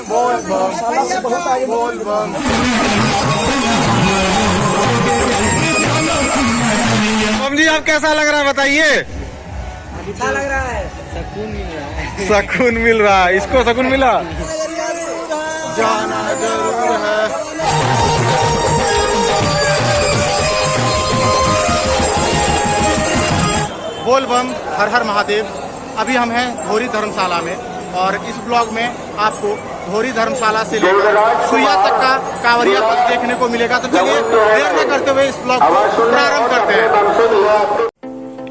बोल बम साला से बहुत आगे बोल बम। बम जी आप कैसा लग रहा है बताइए? अच्छा लग रहा है, सुकून मिल रहा है। सुकून मिल रहा है, इसको सुकून मिला, जाना जरूर है। बोल बम हर हर महादेव। अभी हम हैं धोरी धर्मशाला में और इस ब्लॉग में आपको धोरी धर्मशाला से लेकर सुइया तक का कांवरिया पथ देखने को मिलेगा। तो चलिए देर न करते हुए इस ब्लॉग को प्रारंभ करते हैं।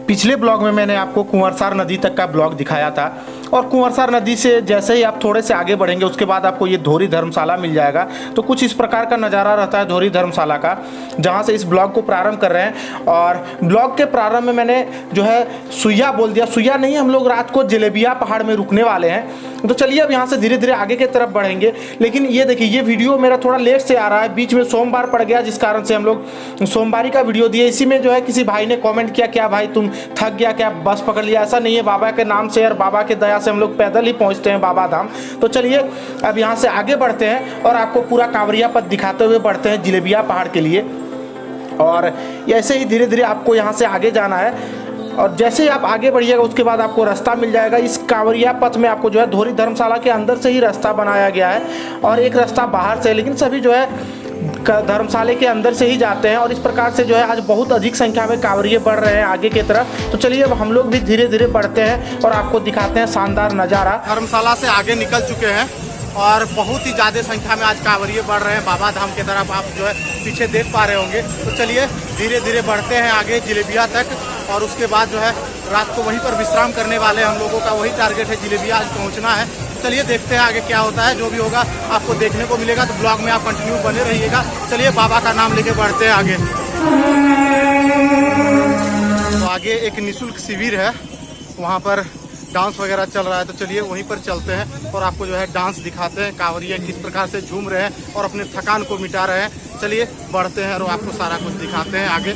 पिछले ब्लॉग में मैंने आपको कुंवरसार नदी तक का ब्लॉग दिखाया था और कुंवरसार नदी से जैसे ही आप थोड़े से आगे बढ़ेंगे उसके बाद आपको ये धोरी धर्मशाला मिल जाएगा। तो कुछ इस प्रकार का नज़ारा रहता है धोरी धर्मशाला का, जहाँ से इस ब्लॉग को प्रारंभ कर रहे हैं। और ब्लॉग के प्रारंभ में मैंने जो है सुइया बोल दिया, सुइया नहीं, हम लोग रात को जलेबिया पहाड़ में रुकने वाले हैं। तो चलिए अब यहाँ से धीरे धीरे आगे की तरफ बढ़ेंगे। लेकिन ये देखिए ये वीडियो मेरा थोड़ा लेट से आ रहा है, बीच में सोमवार पड़ गया जिस कारण से हम लोग सोमवारी का वीडियो दिए। इसी में जो है किसी भाई ने कमेंट किया, क्या भाई तुम थक गया क्या, बस पकड़ लिया? ऐसा नहीं है, बाबा के नाम से और बाबा के दया से हम लोग पैदल ही पहुँचते हैं बाबा धाम। तो चलिए अब यहाँ से आगे बढ़ते हैं और आपको पूरा कांवरिया पथ दिखाते हुए बढ़ते हैं जलेबिया पहाड़ के लिए। और ऐसे ही धीरे धीरे आपको यहाँ से आगे जाना है और जैसे ही आप आगे बढ़िएगा उसके बाद आपको रास्ता मिल जाएगा। इस कांवरिया पथ में आपको जो है धोरी धर्मशाला के अंदर से ही रास्ता बनाया गया है और एक रास्ता बाहर से, लेकिन सभी जो है धर्मशाला के अंदर से ही जाते हैं। और इस प्रकार से जो है आज बहुत अधिक संख्या में कांवरिये बढ़ रहे हैं आगे की तरफ। तो चलिए अब हम लोग भी धीरे धीरे बढ़ते हैं और आपको दिखाते हैं शानदार नज़ारा। धर्मशाला से आगे निकल चुके हैं और बहुत ही ज़्यादा संख्या में आज कांवरिये बढ़ रहे हैं बाबा धाम की तरफ, आप जो है पीछे देख पा रहे होंगे। तो चलिए धीरे धीरे बढ़ते हैं आगे जलेबिया तक और उसके बाद जो है रात को वहीं पर विश्राम करने वाले हैं। हम लोगों का वही टारगेट है, जलेबिया आज पहुँचना है। चलिए देखते हैं आगे क्या होता है, जो भी होगा आपको देखने को मिलेगा। तो ब्लॉग में आप कंटिन्यू बने रहिएगा। चलिए बाबा का नाम लेके बढ़ते हैं आगे। तो आगे एक निःशुल्क शिविर है, वहाँ पर डांस वगैरह चल रहा है। तो चलिए वहीं पर चलते हैं और आपको जो है डांस दिखाते हैं, कांवरिया किस प्रकार से झूम रहे हैं और अपने थकान को मिटा रहे हैं। चलिए बढ़ते हैं और आपको सारा कुछ दिखाते हैं आगे।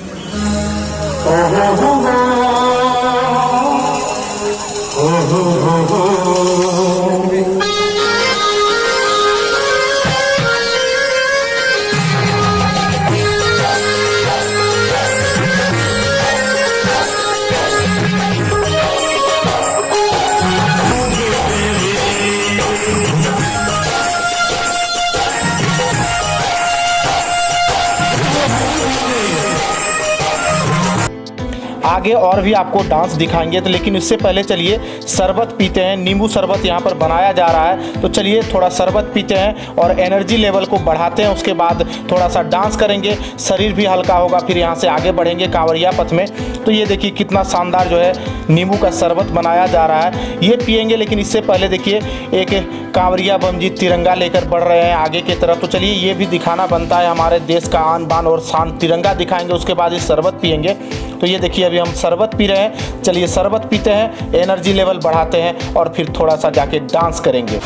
आगे और भी आपको डांस दिखाएंगे, तो लेकिन इससे पहले चलिए शरबत पीते हैं। नींबू शरबत यहाँ पर बनाया जा रहा है। तो चलिए थोड़ा शरबत पीते हैं और एनर्जी लेवल को बढ़ाते हैं। उसके बाद थोड़ा सा डांस करेंगे, शरीर भी हल्का होगा। फिर यहाँ से आगे बढ़ेंगे कांवरिया पथ में। तो ये देखिए कितना शानदार जो है नींबू का शरबत बनाया जा रहा है, ये पियेंगे। लेकिन इससे पहले देखिए एक कांवरिया बम जी तिरंगा लेकर बढ़ रहे हैं आगे की तरफ। तो चलिए ये भी दिखाना बनता है, हमारे देश का आन बान और शान तिरंगा दिखाएंगे। उसके बाद इस शरबत पियेंगे। तो ये देखिए अभी हम शरबत पी रहे हैं। चलिए शरबत पीते हैं, एनर्जी लेवल बढ़ाते हैं और फिर थोड़ा सा जाके डांस करेंगे।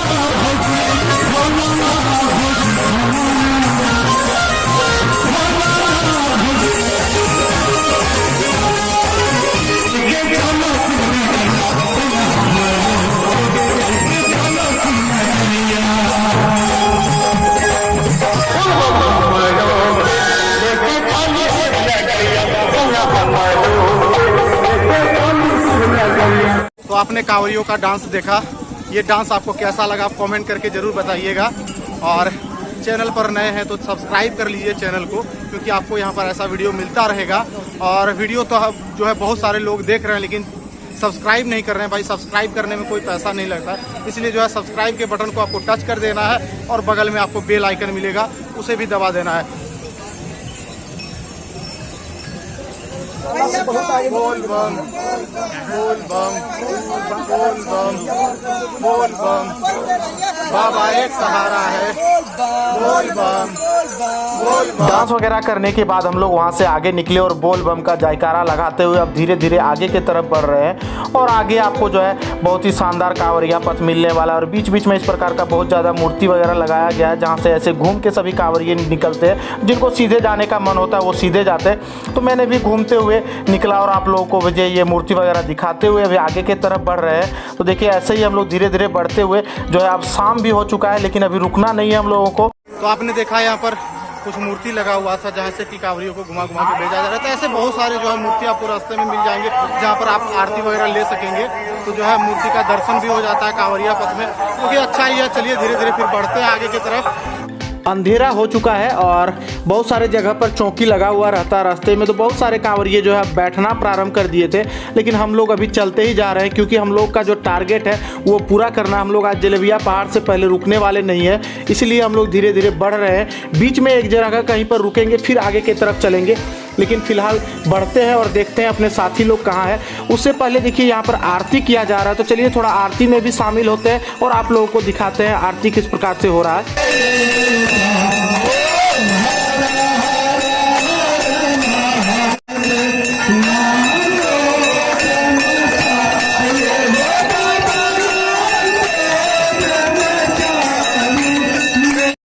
तो आपने कांवरियों का डांस देखा, ये डांस आपको कैसा लगा आप कमेंट करके ज़रूर बताइएगा। और चैनल पर नए हैं तो सब्सक्राइब कर लीजिए चैनल को, क्योंकि आपको यहाँ पर ऐसा वीडियो मिलता रहेगा। और वीडियो तो जो है बहुत सारे लोग देख रहे हैं लेकिन सब्सक्राइब नहीं कर रहे हैं। भाई सब्सक्राइब करने में कोई पैसा नहीं लगता, इसलिए जो है सब्सक्राइब के बटन को आपको टच कर देना है और बगल में आपको बेल आइकन मिलेगा, उसे भी दबा देना है। बोल बम बोल बम बोल बम बोल बम, बाबा एक सहारा है, बोल बम, बोल बम। डांस वगैरह करने के बाद हम लोग वहाँ से आगे निकले और बोल बम का जयकारा लगाते हुए अब धीरे धीरे आगे की तरफ बढ़ रहे हैं। और आगे आपको जो है बहुत ही शानदार कांवरिया पथ मिलने वाला है और बीच बीच में इस प्रकार का बहुत ज़्यादा मूर्ति वगैरह लगाया गया है, जहाँ से ऐसे घूम के सभी कांवरिये निकलते हैं। जिनको सीधे जाने का मन होता है वो सीधे जाते हैं। तो मैंने भी घूमते हुए निकला और आप लोगों को मुझे ये मूर्ति वगैरह दिखाते हुए अभी आगे की तरफ बढ़ रहे हैं। तो देखिए ऐसे ही हम लोग धीरे धीरे बढ़ते हुए जो है अब शाम भी हो चुका है, लेकिन अभी रुकना नहीं है हम लोगों को। तो आपने देखा यहाँ पर कुछ मूर्ति लगा हुआ था जहाँ से कि कांवरियों को घुमा घुमा के भेजा जा रहा था। ऐसे बहुत सारे जो है मूर्ति आपको रास्ते में मिल जाएंगे जहाँ पर आप आरती वगैरह ले सकेंगे। तो जो है मूर्ति का दर्शन भी हो जाता है कांवरिया पथ में, क्योंकि अच्छा ही है। चलिए धीरे धीरे फिर बढ़ते हैं आगे की तरफ। अंधेरा हो चुका है और बहुत सारे जगह पर चौकी लगा हुआ रहता है रास्ते में। तो बहुत सारे कांवरिये जो है बैठना प्रारंभ कर दिए थे, लेकिन हम लोग अभी चलते ही जा रहे हैं क्योंकि हम लोग का जो टारगेट है वो पूरा करना। हम लोग आज जलेबिया पहाड़ से पहले रुकने वाले नहीं है, इसलिए हम लोग धीरे धीरे बढ़ रहे हैं। बीच में एक जगह कहीं पर रुकेंगे फिर आगे की तरफ चलेंगे, लेकिन फिलहाल बढ़ते हैं और देखते हैं अपने साथी लोग कहाँ हैं। उससे पहले देखिए यहाँ पर आरती किया जा रहा है, तो चलिए थोड़ा आरती में भी शामिल होते हैं और आप लोगों को दिखाते हैं आरती किस प्रकार से हो रहा है।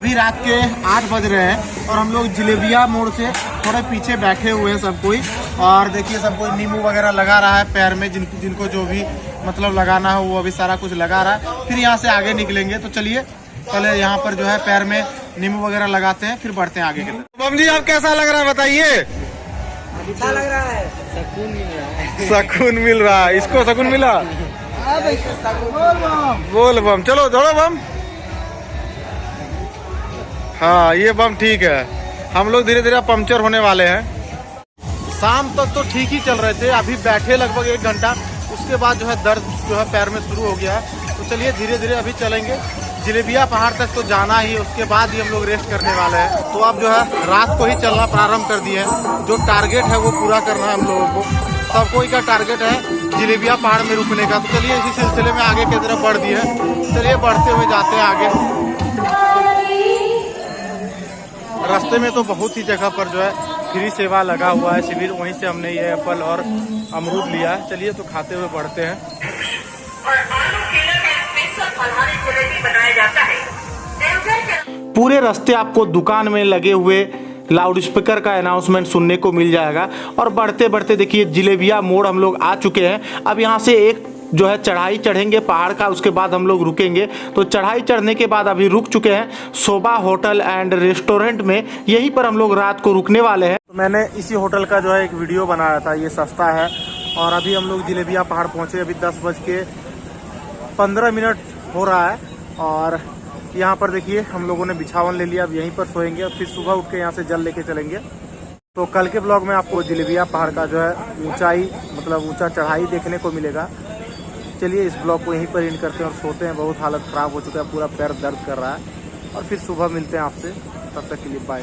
अभी रात के 8 बज रहे हैं और हम लोग जलेबिया मोड़ से थोड़े पीछे बैठे हुए हैं सब कोई। और देखिए सब कोई नींबू वगैरह लगा रहा है पैर में, जिनको जो भी मतलब लगाना है वो अभी सारा कुछ लगा रहा है। फिर यहाँ से आगे निकलेंगे। तो चलिए पहले यहाँ पर जो है पैर में नींबू वगैरह लगाते हैं, फिर बढ़ते हैं आगे के तरफ। बम जी आप कैसा लग रहा है बताइए? अच्छा लग रहा है, सुकून मिल रहा है। सुकून मिल रहा है, इसको सुकून मिला। बोल बम, चलो दौड़ो बम। हाँ ये बम ठीक है। हम लोग धीरे धीरे पंक्चर होने वाले हैं। शाम तक तो ठीक ही चल रहे थे, अभी बैठे लगभग 1 घंटा, उसके बाद जो है दर्द जो है पैर में शुरू हो गया है। तो चलिए धीरे धीरे अभी चलेंगे। जलेबिया पहाड़ तक तो जाना ही, उसके बाद ही हम लोग रेस्ट करने वाले हैं। तो अब जो है रात को ही चलना प्रारंभ कर दिए हैं। जो टारगेट है वो पूरा करना है हम लोगों को। सब कोई का टारगेट है जलेबिया पहाड़ में रुकने का। तो चलिए इसी सिलसिले में आगे की तरफ बढ़ दिए हैं। चलिए बढ़ते हुए जाते हैं आगे। रास्ते में तो बहुत ही जगह पर जो है फ्री सेवा लगा हुआ है शिविर, वहीं से हमने ये एप्पल और अमरूद लिया है। चलिए तो खाते हुए बढ़ते हैं। पूरे रास्ते आपको दुकान में लगे हुए लाउड स्पीकर का अनाउंसमेंट सुनने को मिल जाएगा। और बढ़ते बढ़ते देखिए जलेबिया मोड़ हम लोग आ चुके हैं। अब यहाँ से एक जो है चढ़ाई चढ़ेंगे पहाड़ का, उसके बाद हम लोग रुकेंगे। तो चढ़ाई चढ़ने के बाद अभी रुक चुके हैं शोभा होटल एंड रेस्टोरेंट में, यहीं पर हम लोग रात को रुकने वाले हैं। तो मैंने इसी होटल का जो है एक वीडियो बनाया था, ये सस्ता है। और अभी हम लोग जलेबिया पहाड़ पहुँचे, अभी 10:15 हो रहा है। और यहाँ पर देखिए हम लोगों ने बिछावन ले लिया, अब यहीं पर सोएंगे और फिर सुबह उठ के यहाँ से जल लेके चलेंगे। तो कल के ब्लॉग में आपको जलेबिया पहाड़ का जो है ऊंचाई मतलब ऊंचा चढ़ाई देखने को मिलेगा। चलिए इस ब्लॉग को यहीं पर एंड करते हैं और सोते हैं। बहुत हालत ख़राब हो चुका है, पूरा पैर दर्द कर रहा है। और फिर सुबह मिलते हैं आपसे, तब तक के लिए बाय।